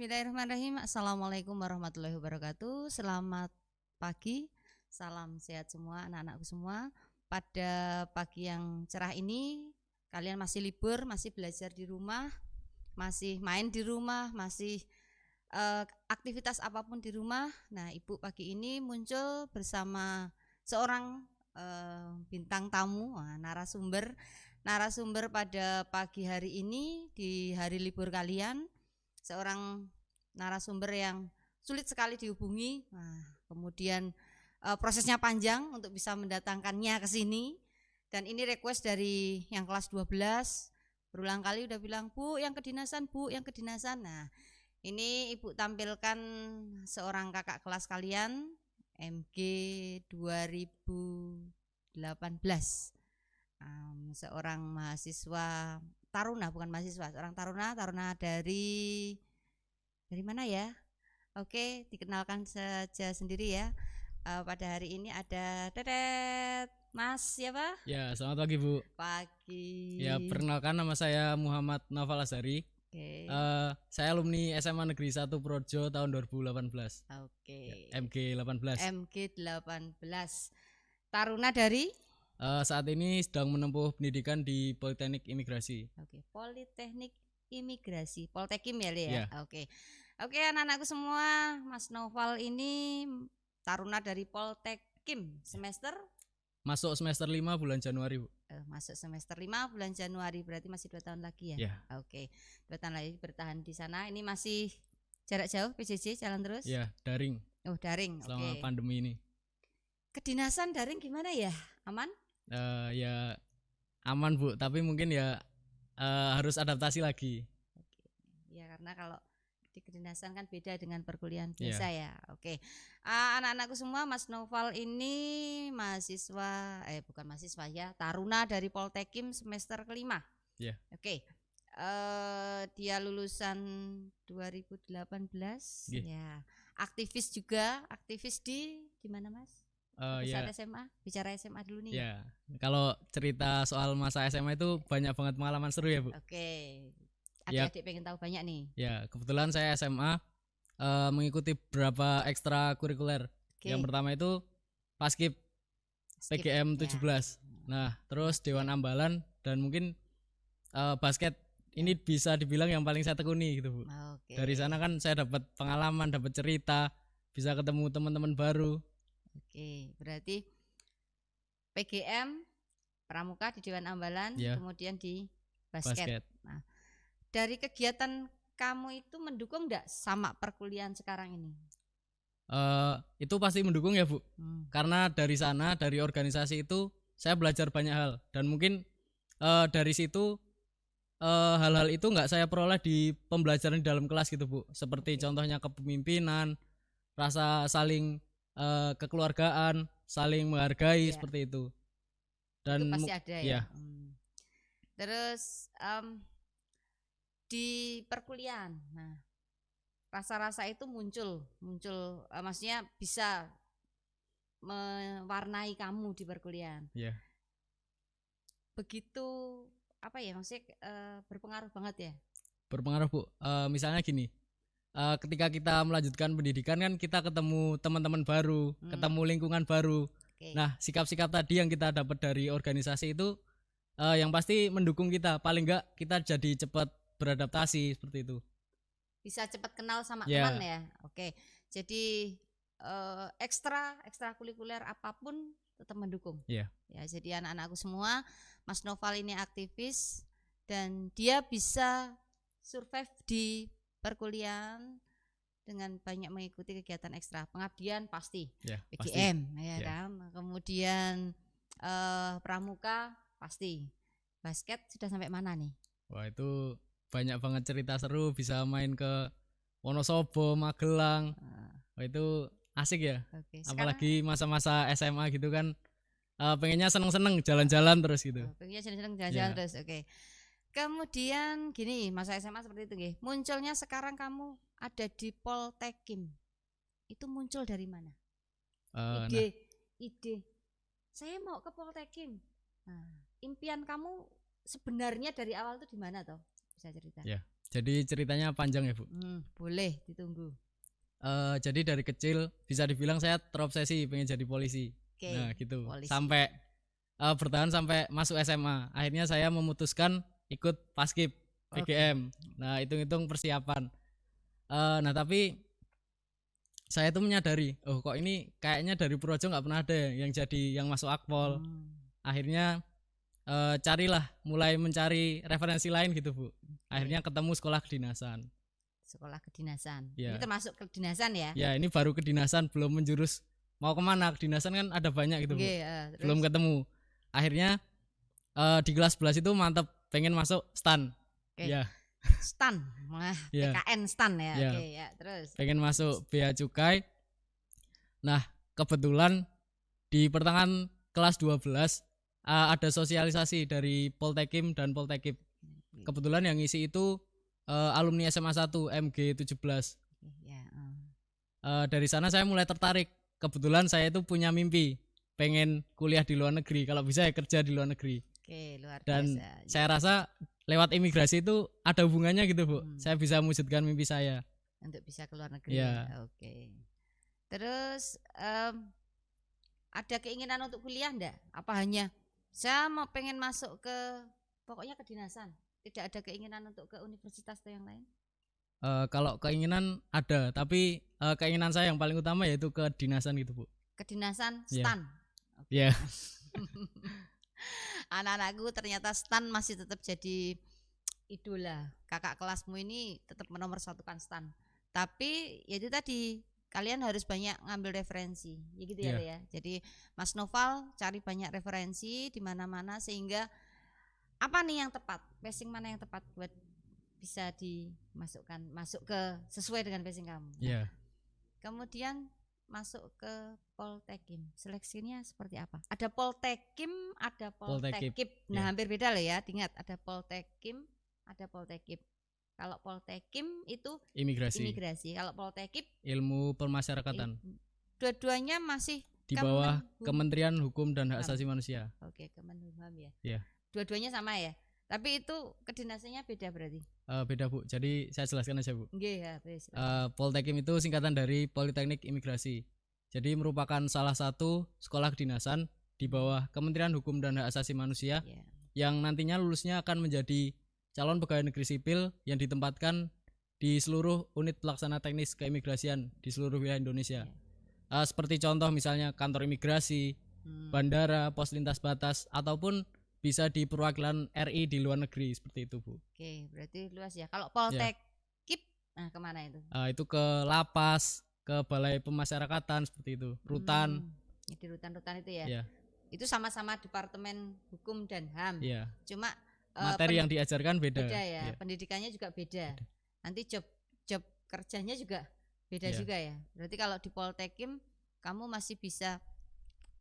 Bismillahirrahmanirrahim. Assalamualaikum warahmatullahi wabarakatuh. Selamat pagi, salam sehat semua anak-anakku semua. Pada pagi yang cerah ini, kalian masih libur, masih belajar di rumah, masih main di rumah, masih aktivitas apapun di rumah. Nah, Ibu pagi ini muncul bersama seorang bintang tamu, narasumber pada pagi hari ini di hari libur kalian. Seorang narasumber yang sulit sekali dihubungi. Nah, kemudian prosesnya panjang untuk bisa mendatangkannya ke sini. Dan ini request dari yang kelas 12. Berulang kali udah bilang, "Bu, yang kedinasan, Bu, yang kedinasan." Nah, ini Ibu tampilkan seorang kakak kelas kalian, MG 2018. Seorang mahasiswa taruna, bukan mahasiswa, seorang taruna dari mana ya? Oke, dikenalkan saja sendiri ya. Pada hari ini ada Tetet, Mas siapa? Ya, selamat pagi Bu. Pagi. Ya, perkenalkan nama saya Muhammad Naufal Azhari. Oke. Saya alumni SMA Negeri 1 Projo tahun 2018. Oke. Ya, MG 18. MG 18. Taruna dari? Saat ini sedang menempuh pendidikan di Politeknik Imigrasi. Oke, Politeknik Imigrasi, Poltekim ya, Le ya. Ya. Oke. Oke, anak-anakku semua, Mas Noval ini taruna dari Poltekim semester Masuk semester 5 bulan Januari, Bu. Masuk semester 5 bulan Januari, berarti masih 2 tahun lagi ya? Ya. Oke, 2 tahun lagi bertahan di sana. Ini masih jarak jauh, PJJ jalan terus? Ya, daring. Oh, daring. Selama Oke. pandemi ini. Kedinasan daring gimana ya? Aman? Ya aman Bu, tapi mungkin ya harus adaptasi lagi. Oke. Ya karena kalau di kedinasan kan beda dengan perkuliahan biasa ya. Oke. Anak-anakku semua, Mas Noval ini mahasiswa bukan mahasiswa ya, taruna dari Poltekim semester kelima. Ya. Oke. Dia lulusan 2018 ya. Aktivis juga, aktivis di mana Mas? Saat SMA, bicara SMA dulu nih. Ya, kalau cerita soal masa SMA itu banyak banget pengalaman seru ya Bu. Oke. Adik-adik pengen tahu banyak nih. Ya, kebetulan saya SMA mengikuti beberapa ekstrakurikuler. Yang pertama itu Paskib PGM 17. Nah, terus Dewan Ambalan dan mungkin basket. Ini bisa dibilang yang paling saya tekuni gitu Bu. Dari sana kan saya dapat pengalaman, dapat cerita, bisa ketemu teman-teman baru. Oke, berarti PGM Pramuka di Dewan Ambalan, kemudian di basket. Nah, dari kegiatan kamu itu mendukung enggak sama perkuliahan sekarang ini? Itu pasti mendukung ya Bu. Karena dari sana, dari organisasi itu saya belajar banyak hal. Dan mungkin dari situ hal-hal itu enggak saya peroleh di pembelajaran di dalam kelas gitu Bu. Seperti contohnya kepemimpinan, rasa saling kekeluargaan, saling menghargai seperti itu. Dan itu pasti ada ya. Terus di perkuliahan, nah rasa-rasa itu muncul, maksudnya bisa mewarnai kamu di perkuliahan. Begitu apa ya, maksudnya berpengaruh banget ya? Berpengaruh Bu. Misalnya gini. Ketika kita melanjutkan pendidikan kan kita ketemu teman-teman baru, ketemu lingkungan baru. Nah, sikap-sikap tadi yang kita dapat dari organisasi itu yang pasti mendukung kita. Paling enggak kita jadi cepat beradaptasi seperti itu. Bisa cepat kenal sama teman ya. Oke. Jadi ekstrakurikuler apapun tetap mendukung. Ya, jadi anak-anakku semua, Mas Noval ini aktivis dan dia bisa survive di perkuliahan dengan banyak mengikuti kegiatan ekstra. Pengabdian pasti, PGM ya kan. Kemudian pramuka pasti. Basket sudah sampai mana nih? Wah, itu banyak banget cerita seru, bisa main ke Wonosobo, Magelang. Wah, itu asik ya. Apalagi masa-masa SMA gitu kan, pengennya seneng-seneng jalan-jalan terus gitu. Pengennya seneng-seneng jalan-jalan terus. Oke. Kemudian gini, masa SMA seperti itu nggih. Munculnya sekarang kamu ada di Poltekim. Itu muncul dari mana? Ide. Saya mau ke Poltekim. Nah, impian kamu sebenarnya dari awal itu di mana toh? Bisa cerita? Ya. Jadi ceritanya panjang ya, Bu. Boleh ditunggu. Jadi dari kecil bisa dibilang saya terobsesi pengen jadi polisi. Nah gitu. Polisi. Sampai bertahan sampai masuk SMA. Akhirnya saya memutuskan ikut Paskib PGM. Nah hitung-hitung persiapan. Nah tapi saya tuh menyadari, oh kok ini kayaknya dari Purworejo nggak pernah ada yang jadi yang masuk Akpol. Akhirnya carilah, mulai mencari referensi lain gitu, Bu. Akhirnya ketemu sekolah kedinasan. Sekolah kedinasan. Ya. Ini termasuk kedinasan ya? Ya, ini baru kedinasan, belum menjurus mau kemana. Kedinasan kan ada banyak gitu, Bu. Belum ketemu. Akhirnya di kelas 11 itu mantap, pengen masuk STAN. Ya. STAN, PKN STAN ya. Ya, terus. Pengen masuk Bea Cukai. Nah, kebetulan di pertengahan kelas 12 ada sosialisasi dari Poltekim dan Poltekip. Kebetulan yang ngisi itu alumni SMA 1 MG 17. Dari sana saya mulai tertarik. Kebetulan saya itu punya mimpi pengen kuliah di luar negeri, kalau bisa ya kerja di luar negeri. Luar biasa. Dan saya rasa lewat imigrasi itu ada hubungannya gitu, Bu. Saya bisa mewujudkan mimpi saya untuk bisa ke luar negeri. Ya. Terus ada keinginan untuk kuliah enggak? Apa hanya saya mau pengen masuk ke pokoknya kedinasan? Tidak ada keinginan untuk ke universitas atau yang lain? Kalau keinginan ada, tapi keinginan saya yang paling utama yaitu kedinasan gitu, Bu. Kedinasan STAN. Iya. Anak-anakku ternyata STAN masih tetap jadi idola. Kakak kelasmu ini tetap menomorsatukan STAN. Tapi ya itu tadi, kalian harus banyak ngambil referensi. Ya gitu ya. Jadi Mas Noval cari banyak referensi di mana-mana sehingga apa nih yang tepat? Passing mana yang tepat buat bisa dimasukkan masuk ke sesuai dengan passing kamu. Iya. Kemudian masuk ke Poltekim. Seleksinya seperti apa? Ada Poltekim, ada Poltekip. Nah, hampir beda loh ya. Ingat, ada Poltekim, ada Poltekip. Kalau Poltekim itu imigrasi. Kalau Poltekip ilmu pemasyarakatan. Dua-duanya masih di bawah Kementerian Hukum dan Hak Asasi Manusia. Oke, Kemenhum ya. Iya. Dua-duanya sama ya. Tapi itu kedinasannya beda berarti? Beda, Bu. Jadi saya jelaskan aja, Bu. Iya, Poltekim itu singkatan dari Politeknik Imigrasi. Jadi merupakan salah satu sekolah kedinasan di bawah Kementerian Hukum dan Hak Asasi Manusia yang nantinya lulusnya akan menjadi calon pegawai negeri sipil yang ditempatkan di seluruh unit pelaksana teknis keimigrasian di seluruh wilayah Indonesia. Seperti contoh misalnya kantor imigrasi, bandara, pos lintas batas, ataupun bisa di perwakilan RI di luar negeri seperti itu, Bu. Oke, berarti luas ya. Kalau Poltekip, nah kemana itu? Itu ke lapas, ke balai pemasyarakatan seperti itu, rutan. Di rutan-rutan itu ya. Itu sama-sama Departemen Hukum dan HAM. Cuma materi yang diajarkan beda. Beda ya. Pendidikannya juga beda. Nanti job kerjanya juga beda juga ya. Berarti kalau di Poltekim kamu masih bisa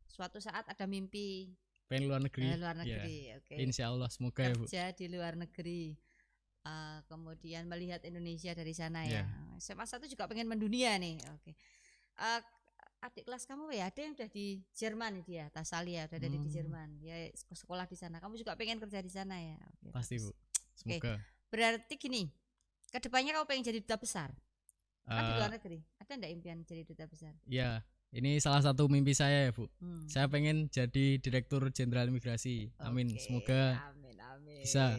suatu saat ada mimpi pengen luar negeri. Insya Allah, semoga kerja ya, Bu. Kerja di luar negeri. Kemudian melihat Indonesia dari sana ya. SMA 1 juga pengen mendunia nih. Adik kelas kamu ya, ada yang udah di Jerman dia, Tasalia udah ada di Jerman. Ya sekolah di sana. Kamu juga pengen kerja di sana ya. Pasti, Bu. Semoga. Berarti gini, kedepannya kamu pengen jadi duta besar. Kan di luar negeri. Ada enggak impian jadi duta besar? Iya. Ini salah satu mimpi saya ya, Bu. Saya pengen jadi Direktur Jenderal Imigrasi. Amin. Semoga bisa.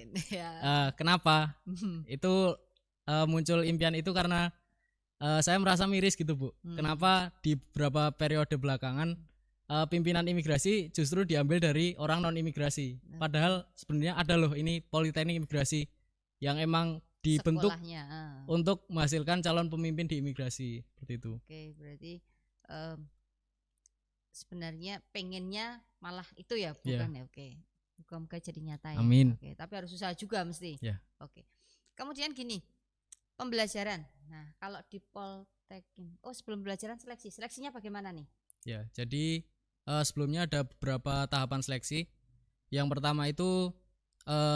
Kenapa? Itu muncul impian itu karena saya merasa miris gitu, Bu. Kenapa di beberapa periode belakangan pimpinan imigrasi justru diambil dari orang non imigrasi. Padahal sebenarnya ada loh ini Politeknik Imigrasi yang emang dibentuk untuk menghasilkan calon pemimpin di imigrasi seperti itu. Oke, berarti sebenarnya pengennya malah itu ya, bukan ya? Oke. Moga-moga jadi nyata ya. Amin. Oke, tapi harus usaha juga mesti. Oke. Kemudian gini, pembelajaran. Nah, kalau di Poltekim, sebelum pembelajaran seleksinya bagaimana nih? Ya, jadi sebelumnya ada beberapa tahapan seleksi. Yang pertama itu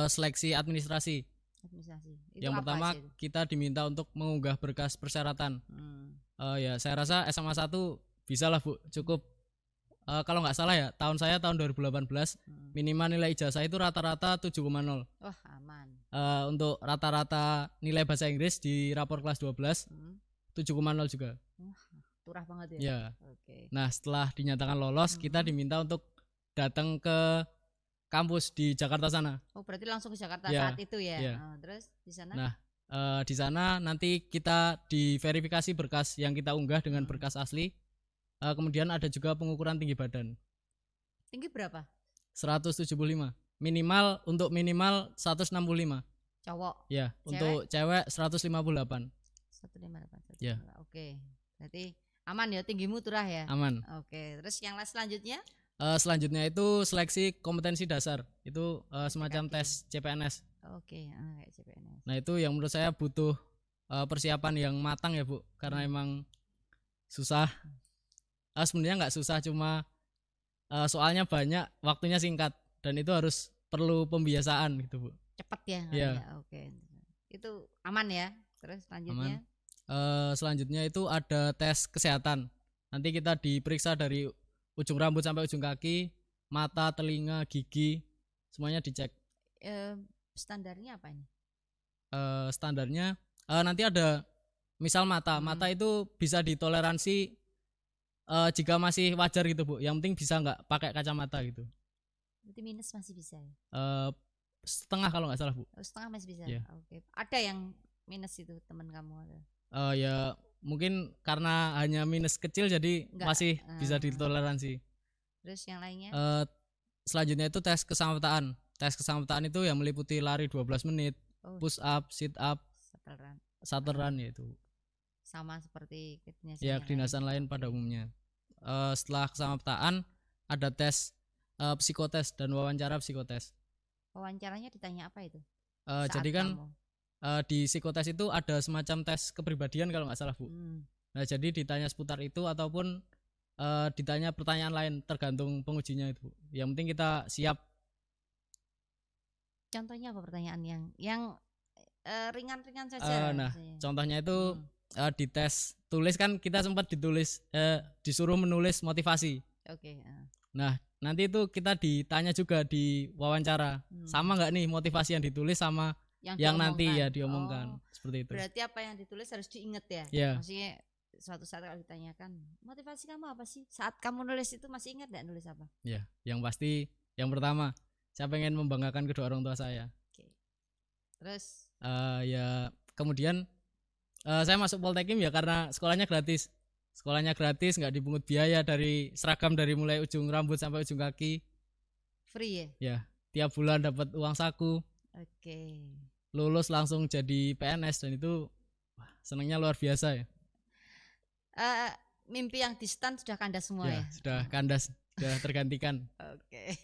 seleksi administrasi. Itu yang pertama kita diminta untuk mengunggah berkas persyaratan. Ya saya rasa SMA 1 bisa lah, Bu, cukup kalau nggak salah ya, saya tahun 2018 minimal nilai ijazah itu rata-rata 7,0. Wah, aman. Untuk rata-rata nilai bahasa Inggris di rapor kelas 12 7,0 juga. Turah banget ya. Ya. Oke. Nah, setelah dinyatakan lolos, kita diminta untuk datang ke kampus di Jakarta sana. Oh, berarti langsung ke Jakarta Ya, saat itu ya. ya. Terus di sana? Nah, di sana nanti kita diverifikasi berkas yang kita unggah dengan berkas asli. Kemudian ada juga pengukuran tinggi badan. Tinggi berapa? 175. Minimal 165. Cowok. Ya, Cewek? untuk cewek 158. 158. Ya. Oke. Berarti aman ya, tinggimu turah ya? Aman. Oke. Terus yang selanjutnya? Selanjutnya itu seleksi kompetensi dasar. Itu semacam tes CPNS. Oke, kayak CPNS. Nah, itu yang menurut saya butuh persiapan yang matang ya, Bu. Karena emang susah. Sebenarnya nggak susah, cuma soalnya banyak, waktunya singkat, dan itu harus perlu pembiasaan gitu, Bu. Cepet ya? Iya. Oke. Itu aman ya? Terus selanjutnya? Selanjutnya itu ada tes kesehatan. Nanti kita diperiksa dari ujung rambut sampai ujung kaki, mata, telinga, gigi, semuanya dicek. Standarnya apa ini? Standarnya nanti ada, misal mata itu bisa ditoleransi jika masih wajar gitu, Bu. Yang penting bisa nggak pakai kacamata gitu. Berarti minus masih bisa ya? Setengah kalau nggak salah, Bu. Setengah masih bisa. Yeah. Oke. Ada yang minus itu teman kamu ada? Ya mungkin karena hanya minus kecil jadi masih bisa ditoleransi. Terus yang lainnya? Selanjutnya itu tes kesamaptaan. Tes kesamaptaan itu yang meliputi lari 12 menit, push up, sit up, shuttle run yaitu. Sama seperti kedinasan lain pada umumnya. Setelah kesamaptaan ada tes psikotes dan wawancara psikotes. Wawancaranya ditanya apa itu? Jadi kan di psikotes itu ada semacam tes kepribadian kalau nggak salah, Bu. Nah, jadi ditanya seputar itu ataupun ditanya pertanyaan lain tergantung pengujinya itu. Yang penting kita siap. Contohnya apa pertanyaan yang ringan-ringan saja? Contohnya itu di tes tulis kan kita sempat disuruh menulis motivasi. Oke. Nah, nanti itu kita ditanya juga di wawancara, sama nggak nih motivasi yang ditulis sama yang nanti ya diomongkan. Seperti itu. Berarti apa yang ditulis harus diingat ya? Yeah. Maksudnya suatu saat kalau ditanyakan motivasi kamu apa sih? Saat kamu nulis itu masih ingat nggak nulis apa? Ya, yang pasti yang pertama saya pengen membanggakan kedua orang tua saya. Oke. Terus? Ya kemudian saya masuk Poltekim ya karena sekolahnya gratis. Sekolahnya gratis, nggak dipungut biaya dari seragam dari mulai ujung rambut sampai ujung kaki. Free ya? Ya, tiap bulan dapat uang saku. Oke. Lulus langsung jadi PNS dan itu senangnya luar biasa ya. Mimpi yang distan sudah kandas semua ya? Sudah kandas, sudah tergantikan. Oke.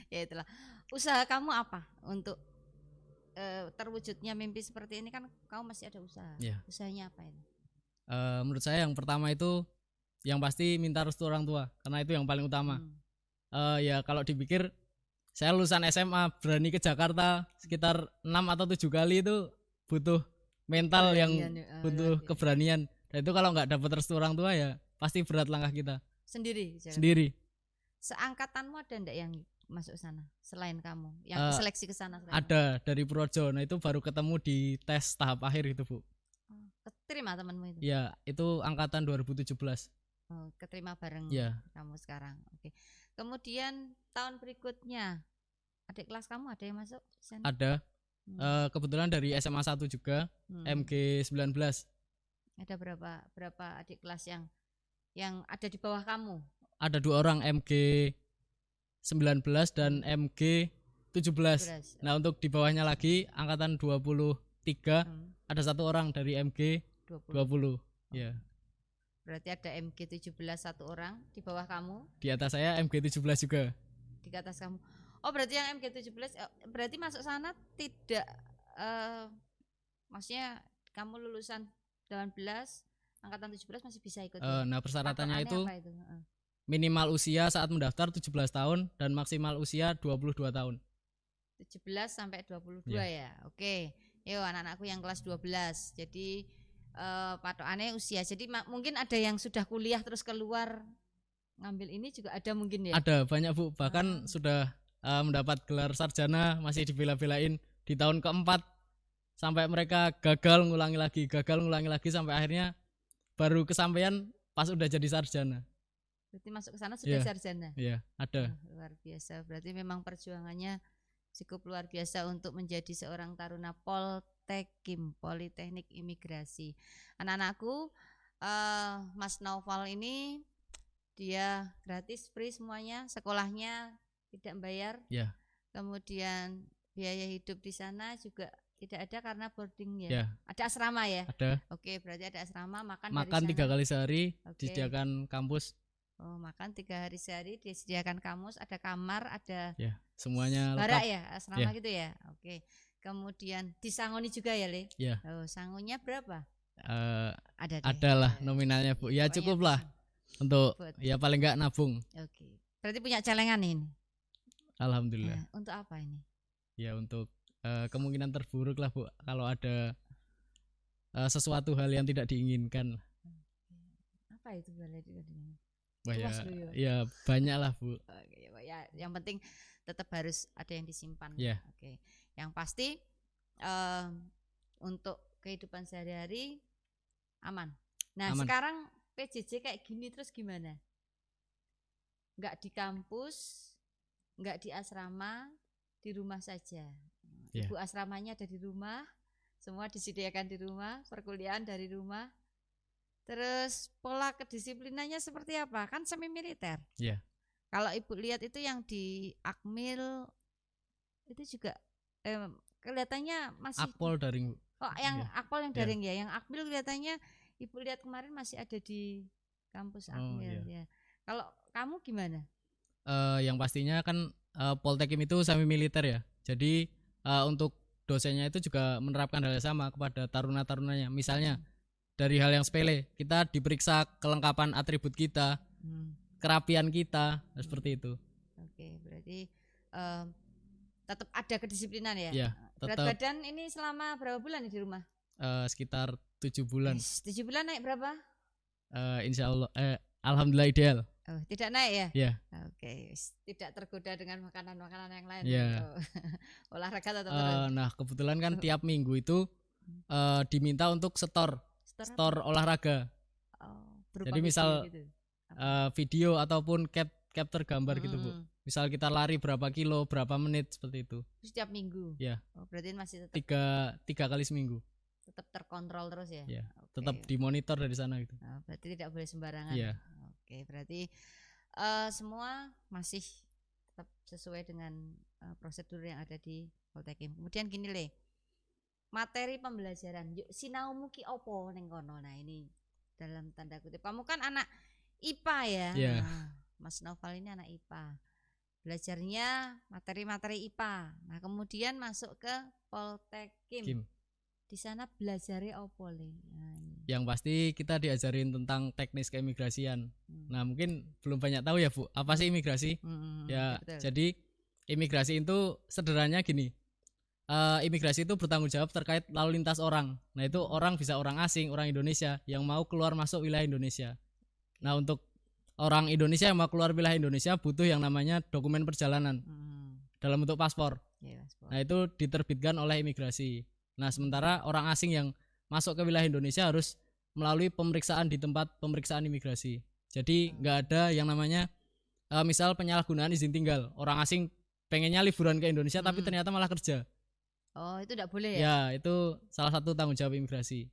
Ya itulah. Usaha kamu apa untuk terwujudnya mimpi seperti ini? Kan kamu masih ada usaha. Yeah. Usahanya apa ini? Menurut saya yang pertama itu yang pasti minta restu orang tua karena itu yang paling utama. Ya kalau dipikir saya lulusan SMA berani ke Jakarta sekitar 6 atau 7 kali itu butuh mental yang butuh keberanian. Dan itu kalau nggak dapat restu orang tua ya pasti berat langkah kita. Sendiri. Seangkatanmu ada enggak yang masuk sana selain kamu? Yang seleksi ke sana? Ada dari Projo. Nah itu baru ketemu di tes tahap akhir itu, Bu. Keterima temanmu itu? Ya, itu angkatan 2017. Keterima bareng kamu sekarang. Oke. Kemudian tahun berikutnya adik kelas kamu ada yang masuk sana? Ada. Kebetulan dari SMA 1 juga, MG 19. Ada berapa adik kelas yang ada di bawah kamu? Ada 2 orang, MG 19 dan MG 17. Nah, untuk di bawahnya lagi angkatan 23 ada 1 orang dari MG 20. Ya. Berarti ada MG 17 1 orang di bawah kamu. Di atas saya MG 17 juga. Di atas kamu. Oh, berarti yang MG 17 berarti masuk sana tidak maksudnya kamu lulusan 19 angkatan 17 masih bisa ikut. Nah, persyaratannya itu minimal usia saat mendaftar 17 tahun dan maksimal usia 22 tahun. 17 sampai 22 ya. Oke. Yo anak-anakku yang kelas 12. Jadi patokannya usia. Jadi mungkin ada yang sudah kuliah terus keluar ngambil ini juga ada mungkin ya? Ada banyak Bu, bahkan sudah mendapat gelar sarjana masih dibela-belain di tahun keempat sampai mereka gagal ngulangi lagi sampai akhirnya baru kesampaian pas udah jadi sarjana. Berarti masuk ke sana sudah sarjana? Iya, ada. Luar biasa, berarti memang perjuangannya cukup luar biasa untuk menjadi seorang taruna Poltekim, Politeknik Imigrasi. Anak-anakku, Mas Naufal ini dia gratis, free semuanya, sekolahnya tidak bayar. Ya. Kemudian biaya hidup di sana juga tidak ada karena boarding ya. Ya. Ada asrama ya? Ada. Oke, berarti ada asrama, makan dari sana. 3 kali sehari, disediakan kampus. Oh, makan 3 hari sehari, disediakan kamus, ada kamar, ada ya, semuanya barak ya, asrama gitu ya. Oke. Kemudian disangoni juga ya, Le? Ya. Oh, sangunya berapa? Ada adalah nominalnya Bu. Ya cukup lah untuk ya paling enggak nabung. Oke. Berarti punya celengan ini? Alhamdulillah. Untuk apa ini? Ya untuk kemungkinan terburuk lah Bu, kalau ada sesuatu hal yang tidak diinginkan. Apa itu hal yang tidak diinginkan? Ya banyak lah Bu. Oke, ya yang penting tetap harus ada yang disimpan. Yeah. Oke. Yang pasti untuk kehidupan sehari-hari aman. Nah aman. Sekarang PJJ kayak gini terus gimana? Nggak di kampus, nggak di asrama, di rumah saja. Yeah. Ibu asramanya ada di rumah, semua disediakan di rumah, perkuliahan dari rumah. Terus pola kedisiplinannya seperti apa? Kan semi militer. Iya. Kalau Ibu lihat itu yang di Akmil itu juga kelihatannya masih Akpol daring. Oh, yang Akpol yang daring ya. Yang Akmil kelihatannya Ibu lihat kemarin masih ada di kampus Akmil ya. Kalau kamu gimana? Yang pastinya kan Poltekim itu semi militer ya. Jadi untuk dosennya itu juga menerapkan hal yang sama kepada taruna-tarunanya. Misalnya dari hal yang sepele, kita diperiksa kelengkapan atribut kita, kerapian kita, seperti itu. Oke, berarti tetap ada kedisiplinan ya? Iya, tetap. Berat badan ini selama berapa bulan di rumah? Sekitar 7 bulan. 7 bulan naik berapa? Insya Allah, alhamdulillah ideal. Oh, tidak naik ya? Iya. Oke, tidak tergoda dengan makanan-makanan yang lain. Iya. Olahraga tetap terus. Nah, kebetulan kan tiap minggu itu diminta untuk store olahraga. Jadi misal gitu. Video ataupun capture gambar gitu Bu. Misal kita lari berapa kilo, berapa menit, seperti itu. Setiap minggu. Ya. Oh, berarti masih tetap tiga kali seminggu. Tetap terkontrol terus ya. Ya. Okay. Tetap dimonitor dari sana gitu. Berarti tidak boleh sembarangan. Ya. Oke, berarti semua masih tetap sesuai dengan prosedur yang ada di Poltekim. Kemudian gini Le. Materi pembelajaran yuk sinaumu ki opo ning kono. Nah ini dalam tanda kutip kamu kan anak IPA ya. Yeah. Nah, Mas Naufal ini anak IPA. Belajarnya materi-materi IPA. Nah, kemudian masuk ke Poltekim. Di sana belajarnya opo Le? Nah, yang pasti kita diajarin tentang teknis keimigrasian. Nah, mungkin belum banyak tahu ya, Bu. Apa sih imigrasi? Ya, betul. Jadi imigrasi itu sederhananya gini. Imigrasi itu bertanggung jawab terkait lalu lintas orang. Nah itu orang bisa orang asing, orang Indonesia yang mau keluar masuk wilayah Indonesia. Nah untuk orang Indonesia yang mau keluar wilayah Indonesia butuh yang namanya dokumen perjalanan dalam bentuk paspor. Nah itu diterbitkan oleh imigrasi. Nah sementara orang asing yang masuk ke wilayah Indonesia harus melalui pemeriksaan di tempat pemeriksaan imigrasi. Jadi nggak ada yang namanya misal penyalahgunaan izin tinggal. Orang asing pengennya liburan ke Indonesia tapi ternyata malah kerja. Oh itu tidak boleh ya? Ya itu salah satu tanggung jawab imigrasi.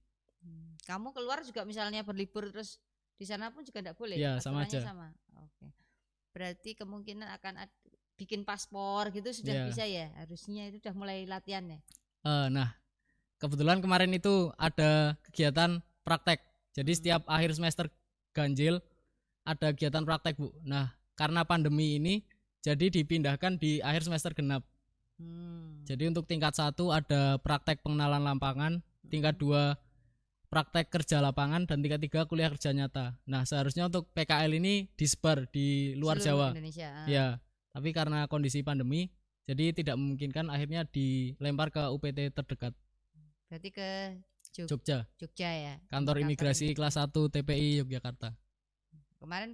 Kamu keluar juga misalnya berlibur terus di sana pun juga tidak boleh? Ya sama aja. Sama. Oke. Berarti kemungkinan akan bikin paspor gitu sudah bisa ya? Harusnya itu sudah mulai latihan ya? Nah kebetulan kemarin itu ada kegiatan praktek. Jadi setiap akhir semester ganjil ada kegiatan praktek Bu. Nah karena pandemi ini jadi dipindahkan di akhir semester genap. Jadi untuk tingkat 1 ada praktek pengenalan lapangan, tingkat 2 praktek kerja lapangan, dan tingkat 3 kuliah kerja nyata. Nah seharusnya untuk PKL ini disebar di luar Jawa. Indonesia. Ya, tapi karena kondisi pandemi, jadi tidak memungkinkan, akhirnya dilempar ke UPT terdekat. Berarti ke Jogja. Jogja ya. Kantor Imigrasi kelas 1 TPI Yogyakarta. Kemarin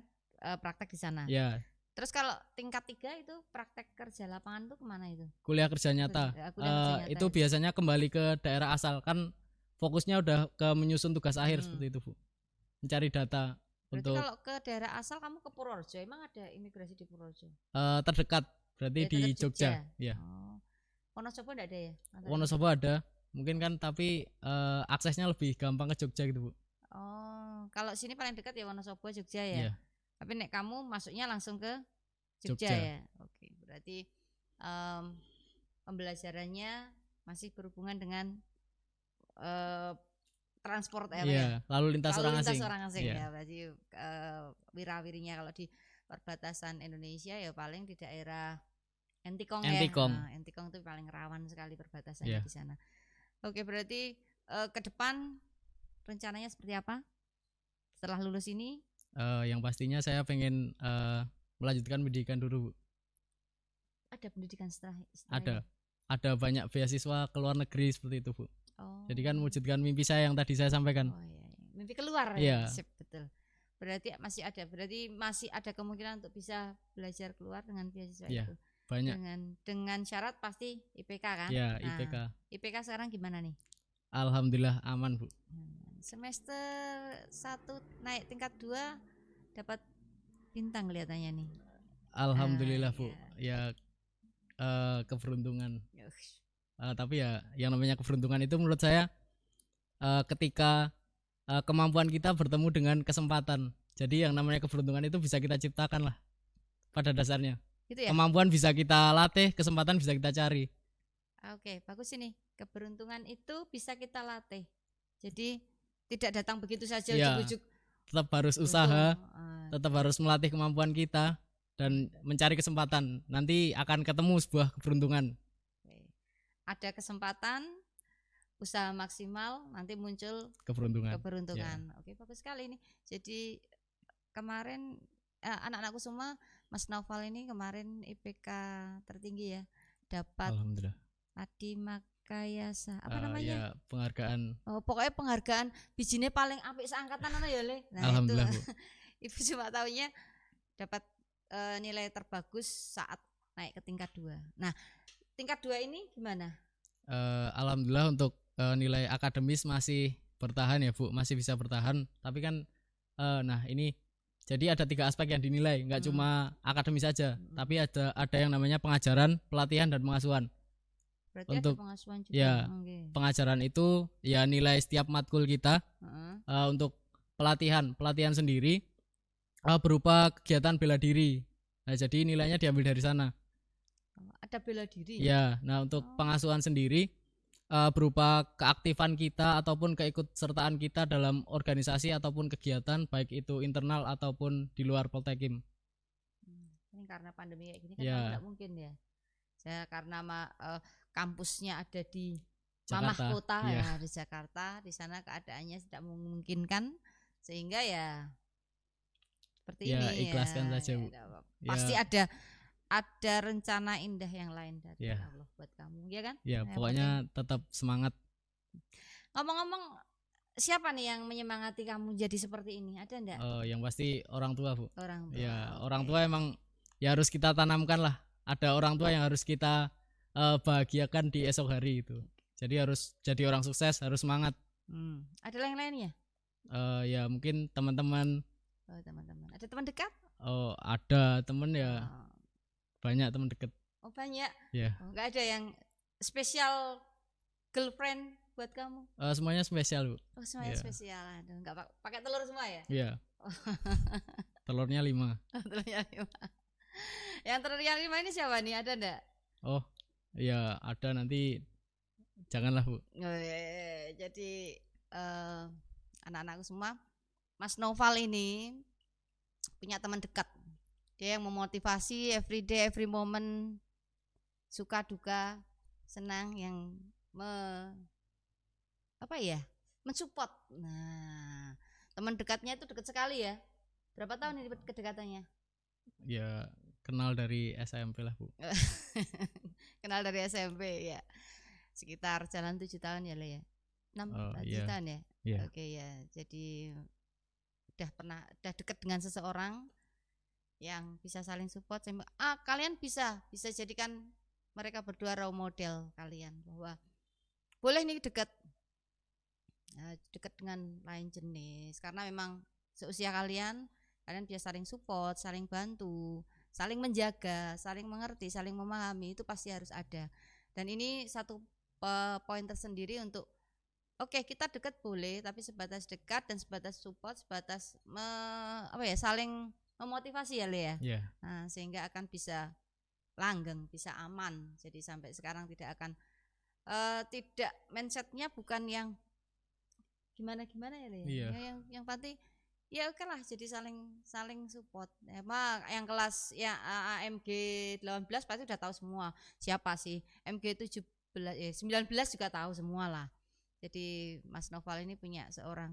praktek di sana. Ya. Terus kalau tingkat 3 itu praktek kerja lapangan tuh kemana itu? Kuliah kerja nyata. Itu biasanya kembali ke daerah asal, kan fokusnya udah ke menyusun tugas akhir seperti itu, Bu. Mencari data. Berarti kalau ke daerah asal kamu ke Purworejo, emang ada imigrasi di Purworejo? Terdekat, berarti di Jogja. Ya. Wonosobo enggak ada ya? Wonosobo ada, mungkin kan, tapi aksesnya lebih gampang ke Jogja gitu, Bu. Oh, kalau sini paling dekat ya Wonosobo, Jogja ya. Tapi nek kamu masuknya langsung ke Jogja. Ya. Oke, berarti pembelajarannya masih berhubungan dengan transport lalu lintas orang asing. Ya, berarti wirawirinya kalau di perbatasan Indonesia ya paling di daerah Entikong. Entikong itu paling rawan sekali perbatasannya di sana. Oke, berarti ke depan rencananya seperti apa setelah lulus ini? Yang pastinya saya pengen melanjutkan pendidikan dulu, Bu. Ada pendidikan setelah ada banyak beasiswa ke luar negeri seperti itu, Bu. Jadi kan mewujudkan mimpi saya yang tadi saya sampaikan. Mimpi keluar ya. Sip, betul. Berarti masih ada kemungkinan untuk bisa belajar keluar dengan beasiswa itu. Banyak. Dengan syarat pasti IPK kan? Ya, IPK. IPK sekarang gimana nih? Alhamdulillah aman, Bu. Semester 1 naik tingkat 2 dapat bintang kelihatannya nih. Alhamdulillah, Bu. Ya keberuntungan. Tapi ya yang namanya keberuntungan itu menurut saya ketika kemampuan kita bertemu dengan kesempatan. Jadi yang namanya keberuntungan itu bisa kita ciptakan lah pada dasarnya. Gitu ya? Kemampuan bisa kita latih, kesempatan bisa kita cari. Oke, bagus ini. Keberuntungan itu bisa kita latih. Jadi tidak datang begitu saja ujuk-ujuk. Tetap harus usaha, tetap harus melatih kemampuan kita dan mencari kesempatan. Nanti akan ketemu sebuah keberuntungan. Ada kesempatan, usaha maksimal, nanti muncul keberuntungan. Oke, bagus sekali ini. Jadi kemarin anak-anakku semua, Mas Naufal ini kemarin IPK tertinggi ya, dapat Adi Makayasa. Apa namanya? Ya, penghargaan. Pokoknya penghargaan bijine paling apik seangkatan ya, Le. Nah, alhamdulillah, itu. Ibu cuma tahunya dapat nilai terbagus saat naik ke tingkat 2. Nah, tingkat 2 ini gimana? Alhamdulillah untuk nilai akademis masih bertahan ya, Bu, masih bisa bertahan. Tapi kan nah ini jadi ada 3 aspek yang dinilai, nggak cuma akademis saja, tapi ada yang namanya pengajaran, pelatihan, dan pengasuhan. Berarti untuk ada pengasuhan juga. Ya, pengajaran itu ya nilai setiap matkul kita. Untuk pelatihan sendiri berupa kegiatan bela diri. Nah, jadi nilainya diambil dari sana. Ada bela diri. Ya, nah untuk pengasuhan sendiri berupa keaktifan kita ataupun keikutsertaan kita dalam organisasi ataupun kegiatan baik itu internal ataupun di luar Poltekim. Ini karena pandemi kayak gini kan tidak mungkin ya. Saya karena kampusnya ada di Mamah Kota ya, di Jakarta, di sana keadaannya tidak memungkinkan sehingga ya seperti ini ikhlaskan saja, Bu. Pasti ada rencana indah yang lain dari Allah buat kamu, ya kan? Ya, pokoknya tetap semangat. Ngomong-ngomong, siapa nih yang menyemangati kamu jadi seperti ini? Ada enggak? Yang pasti orang tua, Bu. Orang tua. Ya, orang tua emang ya harus kita tanamkan lah. Ada orang tua yang harus kita bahagiakan di esok hari itu. Jadi harus jadi orang sukses, harus semangat. Ada yang lainnya? Ya mungkin teman-teman. Teman-teman. Ada teman dekat? Ada teman ya. Banyak teman dekat. Banyak. Ya. Nggak ada yang spesial girlfriend buat kamu? Semuanya spesial, Bu. Semuanya spesial. Nggak pakai telur semua ya? Iya. Telurnya 5. Telurnya 5. Yang telurnya 5 ini siapa nih? Ada enggak? Ya ada, nanti janganlah, Bu. Jadi anak-anakku semua, Mas Naufal ini punya teman dekat. Dia yang memotivasi every day, every moment, suka duka, senang, yang mensupport. Nah, teman dekatnya itu dekat sekali ya. Berapa tahun ini kedekatannya? Ya, kenal dari SMP lah, Bu. Kenal dari SMP ya. Sekitar jalan 7 tahun ya, Le ya. 6 tahun ya. Yeah. Oke ya. Jadi udah dekat dengan seseorang yang bisa saling support. Kalian bisa jadikan mereka berdua role model kalian, bahwa boleh nih dekat dengan lain jenis, karena memang seusia kalian bisa saling support, saling bantu, saling menjaga, saling mengerti, saling memahami, itu pasti harus ada. Dan ini satu poin tersendiri untuk kita dekat boleh, tapi sebatas dekat dan sebatas support, sebatas saling memotivasi ya Le ya. Yeah. Nah, sehingga akan bisa langgeng, bisa aman. Jadi sampai sekarang tidak akan tidak, mindsetnya bukan yang gimana ya Le. Yeah. Yang pasti ya oke lah, jadi saling support. Emang yang kelas ya AMG 18 pasti udah tahu semua siapa sih. MG 17 19 juga tahu semua lah. Jadi Mas Noval ini punya seorang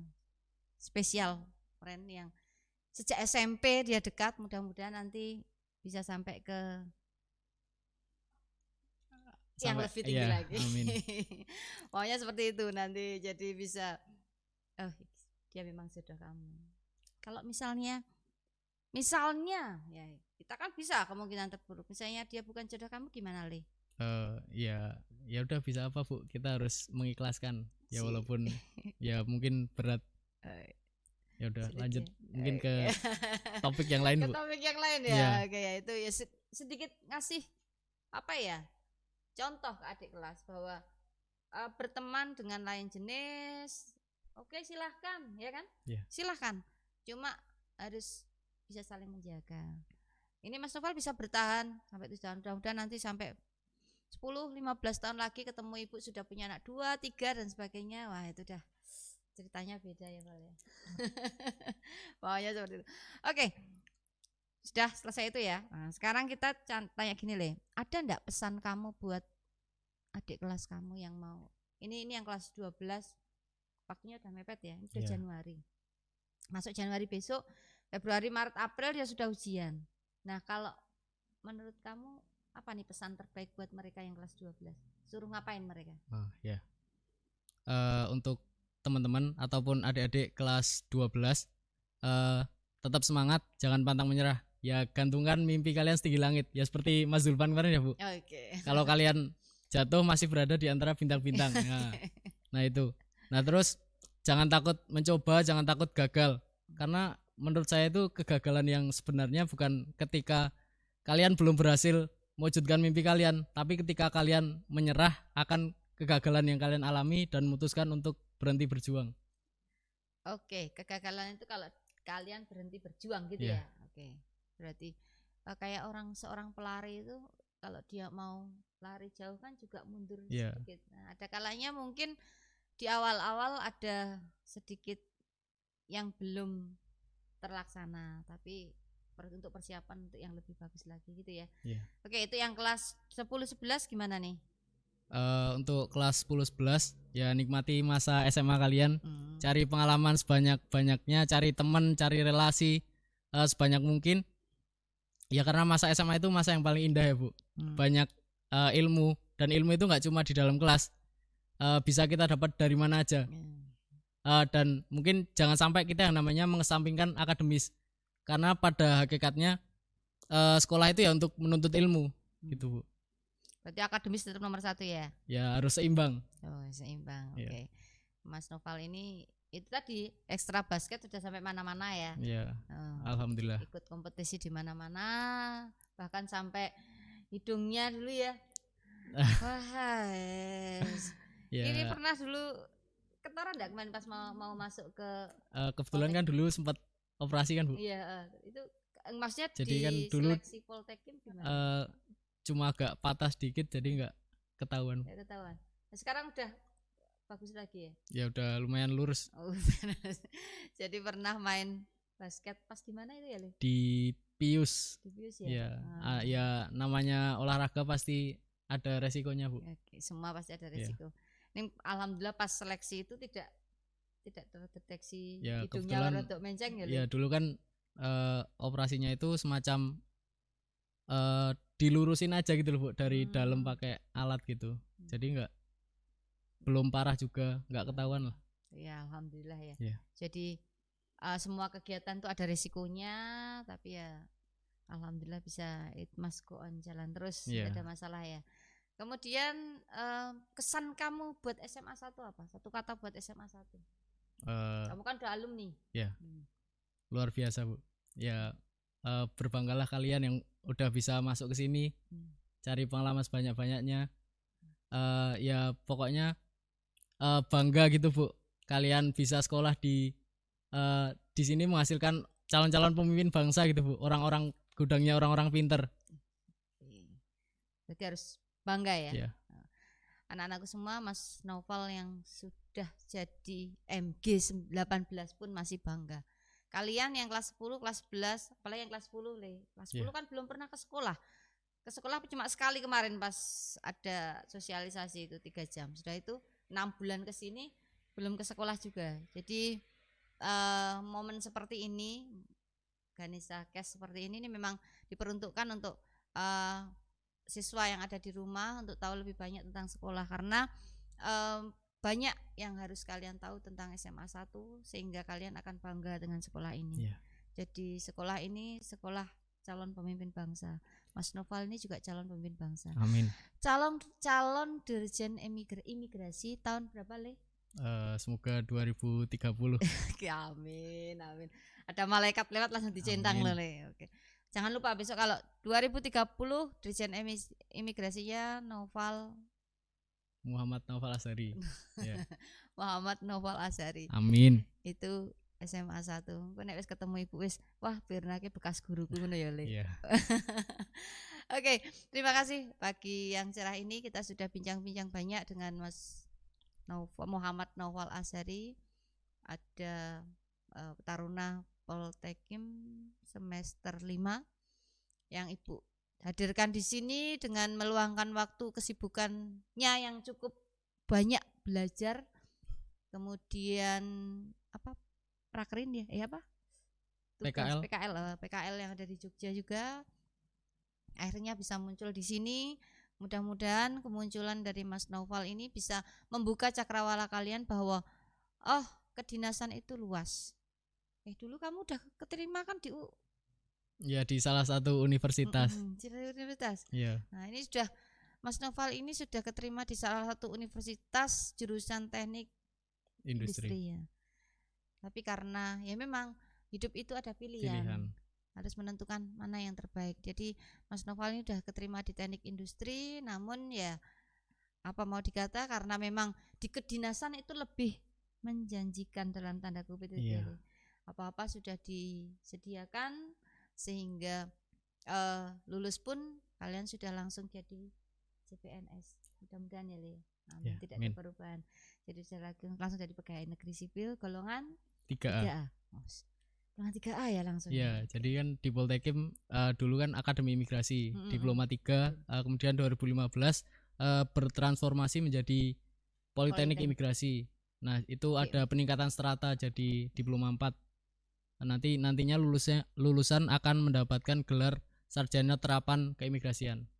spesial friend yang sejak SMP dia dekat, mudah-mudahan nanti bisa sampai ke yang lebih tinggi lagi. Amin. Pokoknya seperti itu nanti, jadi bisa dia memang jodoh kamu. Kalau misalnya ya kita kan bisa kemungkinan terburuk, misalnya dia bukan jodoh kamu, gimana Le? Ya udah, bisa apa Bu, kita harus mengikhlaskan ya, walaupun ya mungkin berat. Ya udah lanjut mungkin ke topik yang lain Bu. Ke topik yang lain ya. Oke ya, itu ya sedikit ngasih contoh ke adik kelas bahwa berteman dengan lain jenis, oke silahkan ya kan, silahkan, cuma harus bisa saling menjaga. Ini Mas Noval bisa bertahan sampai 7 tahun, mudah-mudahan nanti sampai 10-15 tahun lagi ketemu ibu sudah punya anak 2, 3 dan sebagainya. Wah itu dah ceritanya beda ya Val ya. Pokoknya seperti itu. Oke, sudah selesai itu ya. Nah, sekarang kita tanya gini Le, ada enggak pesan kamu buat adik kelas kamu yang mau, ini yang kelas 12, waktunya udah mepet ya, ini udah Januari, masuk Januari besok, Februari, Maret, April dia sudah ujian. Nah kalau menurut kamu apa nih pesan terbaik buat mereka yang kelas 12? Suruh ngapain mereka? Untuk teman-teman ataupun adik-adik kelas 12, tetap semangat, jangan pantang menyerah. Ya gantungkan mimpi kalian setinggi langit. Ya seperti Mas Zulfan kemarin ya Bu. Kalau kalian jatuh masih berada di antara bintang-bintang. Nah itu. Nah terus jangan takut mencoba, jangan takut gagal. Karena menurut saya itu kegagalan yang sebenarnya bukan ketika kalian belum berhasil mewujudkan mimpi kalian, tapi ketika kalian menyerah akan kegagalan yang kalian alami dan memutuskan untuk berhenti berjuang. Kegagalan itu kalau kalian berhenti berjuang gitu ya. Berarti kayak seorang pelari itu kalau dia mau lari jauh kan juga mundur sedikit. Nah, ada kalanya mungkin di awal-awal ada sedikit yang belum terlaksana, tapi untuk persiapan untuk yang lebih bagus lagi gitu ya. Itu yang kelas 10-11 gimana nih? Untuk kelas 10-11 ya nikmati masa SMA kalian, cari pengalaman sebanyak-banyaknya, cari teman, cari relasi sebanyak mungkin. Ya karena masa SMA itu masa yang paling indah ya Bu. Banyak ilmu, dan ilmu itu nggak cuma di dalam kelas, bisa kita dapat dari mana aja. Dan mungkin jangan sampai kita yang namanya mengesampingkan akademis, karena pada hakikatnya sekolah itu ya untuk menuntut ilmu gitu Bu. Berarti akademis tetap nomor 1 ya? Ya harus seimbang. Seimbang. Oke. Mas Noval ini itu tadi ekstra basket sudah sampai mana-mana ya? Alhamdulillah. Ikut kompetisi di mana-mana, bahkan sampai hidungnya dulu ya. Wah. Ini pernah dulu ketoran enggak kemarin pas mau masuk ke kebetulan Poltek. Kan dulu sempat operasi kan Bu? Iya, itu maksudnya jadi di kan dulu seleksi Poltekin gimana? Cuma agak patah sedikit, jadi enggak ketahuan. Nah, sekarang udah bagus lagi ya? Ya udah lumayan lurus. Jadi pernah main basket pas di mana itu ya Le? Di Pius. Di Pius ya? Ya namanya olahraga pasti ada resikonya Bu. Semua pasti ada resiko. Ini alhamdulillah pas seleksi itu tidak terdeteksi hidungnya rodok menceng ya Le? Ya dulu kan operasinya itu semacam dilurusin aja gitu loh Bu, dari dalam pakai alat gitu. Jadi belum parah juga, nggak ketahuan lah. Ya alhamdulillah ya. Jadi semua kegiatan tuh ada resikonya, tapi ya Alhamdulillah bisa Mas go on jalan terus, Iya. tidak ada masalah ya. Kemudian kesan kamu buat SMA 1 apa? Satu kata buat SMA 1. Kamu kan udah alumni. Ya. Luar biasa, Bu. Ya, berbanggalah kalian yang udah bisa masuk ke sini. Cari pengalaman sebanyak-banyaknya. Ya pokoknya bangga gitu, Bu. Kalian bisa sekolah di sini menghasilkan calon-calon pemimpin bangsa gitu, Bu. Orang-orang gudangnya orang-orang pinter. Berarti harus bangga ya. Iya. Anak-anakku semua, Mas Noval yang sudah jadi MG 18 pun masih bangga. Kalian yang kelas 10, kelas 11, apalagi yang kelas 10 kelas 10 kan belum pernah ke sekolah. Ke sekolah cuma sekali kemarin pas ada sosialisasi itu 3 jam. Sudah itu 6 bulan ke sini belum ke sekolah juga. Jadi momen seperti ini, Ganesha Cash seperti ini memang diperuntukkan untuk siswa yang ada di rumah untuk tahu lebih banyak tentang sekolah, karena banyak yang harus kalian tahu tentang SMA 1 sehingga kalian akan bangga dengan sekolah ini. Jadi sekolah ini sekolah calon pemimpin bangsa. Mas Noval ini juga calon pemimpin bangsa. Amin. Calon dirjen imigrasi tahun berapa, Le? Semoga 2030. Amin, amin. Ada malaikat lewat langsung dicentang loh, Le. Oke. Jangan lupa besok kalau 2030 dirjen imigrasinya Muhammad Noval Azhari. Ya. Muhammad Noval Azhari. Amin. Itu SMA 1. Kok nek wis ketemu ibu wis, wah Birnake bekas guruku ngono ya, Le. Iya. Oke, terima kasih pagi yang cerah ini kita sudah bincang-bincang banyak dengan Mas Muhammad Noval Azhari. Ada Taruna Poltekim semester 5 yang Ibu hadirkan di sini dengan meluangkan waktu kesibukannya yang cukup banyak belajar. Kemudian apa? Prakerin ya? Apa? Tugas PKL yang ada di Jogja juga. Akhirnya bisa muncul di sini. Mudah-mudahan kemunculan dari Mas Noval ini bisa membuka cakrawala kalian bahwa kedinasan itu luas. Dulu kamu udah keterima kan di di salah satu universitas. Universitas. Iya. Nah, ini sudah Mas Noval ini sudah keterima di salah satu universitas jurusan teknik industri ya. Tapi karena ya memang hidup itu ada pilihan. Harus menentukan mana yang terbaik. Jadi Mas Noval ini sudah keterima di teknik industri, namun ya apa mau dikata karena memang di kedinasan itu lebih menjanjikan dalam tanda kutip itu. Iya. Apa-apa sudah disediakan sehingga lulus pun kalian sudah langsung jadi CPNS. Mudah-mudahan ya, Le. Amin. Tidak ada perubahan. Jadi sudah langsung jadi pegawai negeri sipil golongan 3A. Golongan 3A ya langsung. Iya, jadi kan di Poltekim dulu kan Akademi Imigrasi, Diploma 3, kemudian 2015 bertransformasi menjadi Politeknik Imigrasi. Nah, itu ada peningkatan strata jadi Diploma 4. Nantinya lulusan akan mendapatkan gelar Sarjana Terapan Keimigrasian.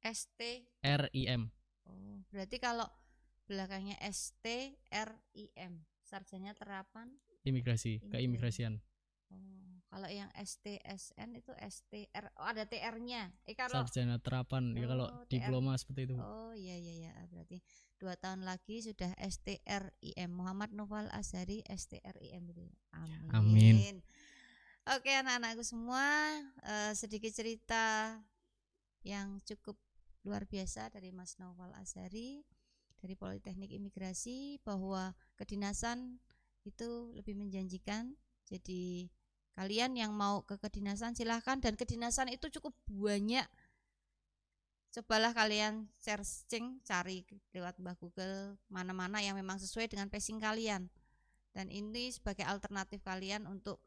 STRIM. Oh, berarti kalau belakangnya STRIM, Sarjana Terapan Keimigrasian. Oh, kalau yang STSN itu STR, ada TR-nya. Kalau Sarjana Terapan ya kalau diploma seperti itu. Oh iya, berarti 2 tahun lagi sudah STRIM. Muhammad Noval Azhari STRIM itu. Amin. Oke, anak-anakku semua, sedikit cerita yang cukup luar biasa dari Mas Noval Azhari dari Politeknik Imigrasi bahwa kedinasan itu lebih menjanjikan. Jadi kalian yang mau ke kedinasan silahkan, dan kedinasan itu cukup banyak. Cobalah kalian searching, cari lewat Mbah Google mana-mana yang memang sesuai dengan passing kalian. Dan ini sebagai alternatif kalian untuk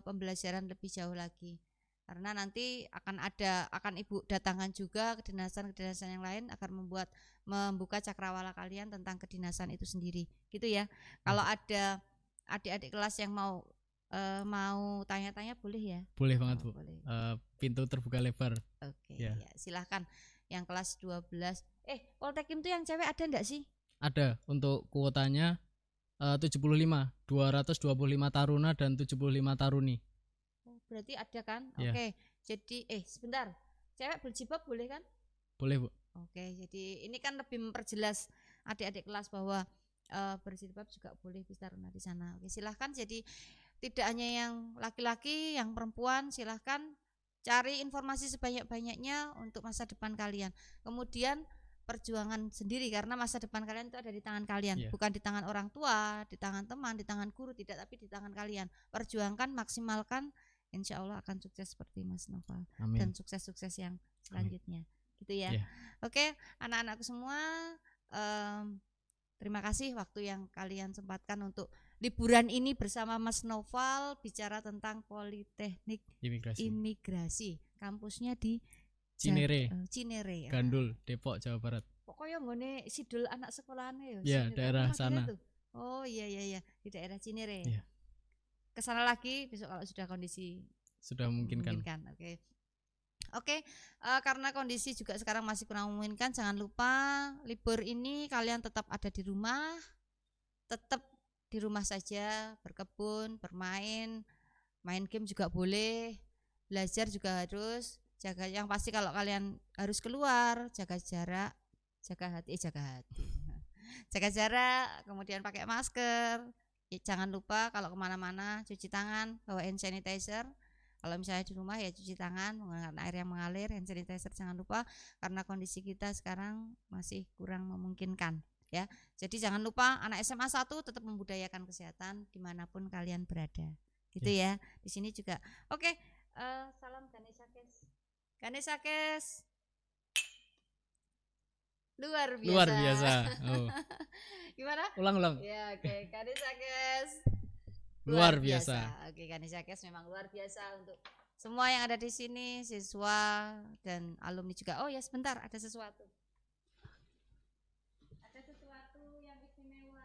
pembelajaran lebih jauh lagi. Karena nanti akan Ibu datangkan juga kedinasan-kedinasan yang lain akan membuka cakrawala kalian tentang kedinasan itu sendiri. Gitu ya. Kalau ada adik-adik kelas yang mau tanya-tanya boleh ya? Boleh banget, Bu. Boleh. Pintu terbuka lebar. Oke, ya, silahkan. Yang kelas 12. Poltekim itu yang cewek ada enggak sih? Ada. Untuk kuotanya 75, 225 taruna dan 75 taruni. Oh, berarti ada kan? Ya. Oke. Jadi sebentar. Cewek berjilbab boleh kan? Boleh, Bu. Oke, jadi ini kan lebih memperjelas adik-adik kelas bahwa berjilbab juga boleh bisa Taruna di sana. Oke, silahkan. Jadi tidak hanya yang laki-laki, yang perempuan silahkan cari informasi sebanyak-banyaknya untuk masa depan kalian. Kemudian perjuangan sendiri karena masa depan kalian itu ada di tangan kalian, bukan di tangan orang tua, di tangan teman, di tangan guru, tidak, tapi di tangan kalian. Perjuangkan, maksimalkan, insya Allah akan sukses seperti Mas Noval. Amin. Dan sukses-sukses yang selanjutnya. Amin. Gitu ya. Oke, anak-anakku semua, terima kasih waktu yang kalian sempatkan untuk liburan ini bersama Mas Noval bicara tentang Politeknik Imigrasi. Kampusnya di Cinere, Gandul, Depok, Jawa Barat. Pokoknya nggone sidul anak sekolahane ya. Daerah sana. Oh iya, di daerah Cinere. Ya. Kesana lagi besok kalau sudah kondisi sudah memungkinkan. Oke, karena kondisi juga sekarang masih kurang memungkinkan, jangan lupa libur ini kalian tetap ada di rumah, tetap di rumah saja, berkebun, bermain, main game juga boleh, belajar juga harus. Jaga, yang pasti kalau kalian harus keluar, jaga jarak, jaga jarak, kemudian pakai masker. Jangan lupa kalau kemana-mana cuci tangan, bawa hand sanitizer. Kalau misalnya di rumah ya cuci tangan menggunakan air yang mengalir, hand sanitizer jangan lupa karena kondisi kita sekarang masih kurang memungkinkan ya. Jadi jangan lupa anak SMA 1 tetap membudayakan kesehatan dimanapun kalian berada. Gitu ya. Di sini juga. Oke, salam Ganesha Kes. Ganesha Kes. Luar biasa. Oh. Gimana? Ulang. Ya, oke. Ganesha Kes. Luar biasa. Oke, Ganesha Kes memang luar biasa untuk semua yang ada di sini, siswa dan alumni juga. Oh ya, sebentar, ada sesuatu. Ada sesuatu yang istimewa.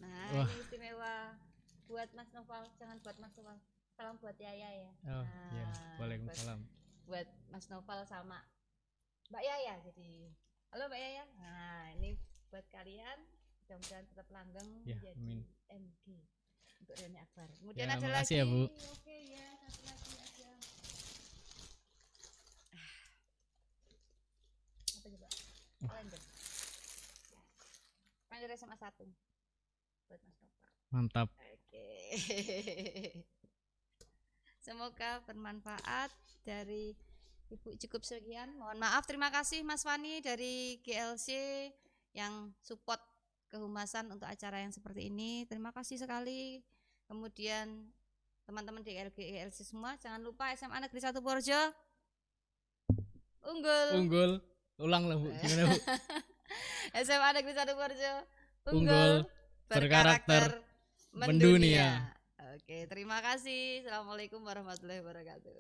Nah, ini istimewa buat Mas Noval, jangan buat Mas Noval. Salam buat Yaya ya. Oh, iya. Waalaikumsalam. Buat Mas Noval sama Mbak Yaya. Jadi, halo Mbak Yaya. Nah, ini buat kalian. Mudah-mudahan tetap langgeng menjadi MG untuk Reni Akbar. Kemudian ada lagi. Ya, Bu. Oke ya, satu lagi aja. Apa coba? Kalender. Kalender SMA 1 buat Mas Noval. Mantap. Oke. Semoga bermanfaat. Dari Ibu cukup sekian. Mohon maaf, terima kasih Mas Fani dari GLC yang support kehumasan untuk acara yang seperti ini. Terima kasih sekali. Kemudian teman-teman di GLC semua, jangan lupa SMA Negeri 1 Purworejo unggul. Ulang lah Bu, gimana Bu? SMA Negeri 1 Purworejo unggul, berkarakter, mendunia. Oke, terima kasih. Assalamualaikum warahmatullahi wabarakatuh.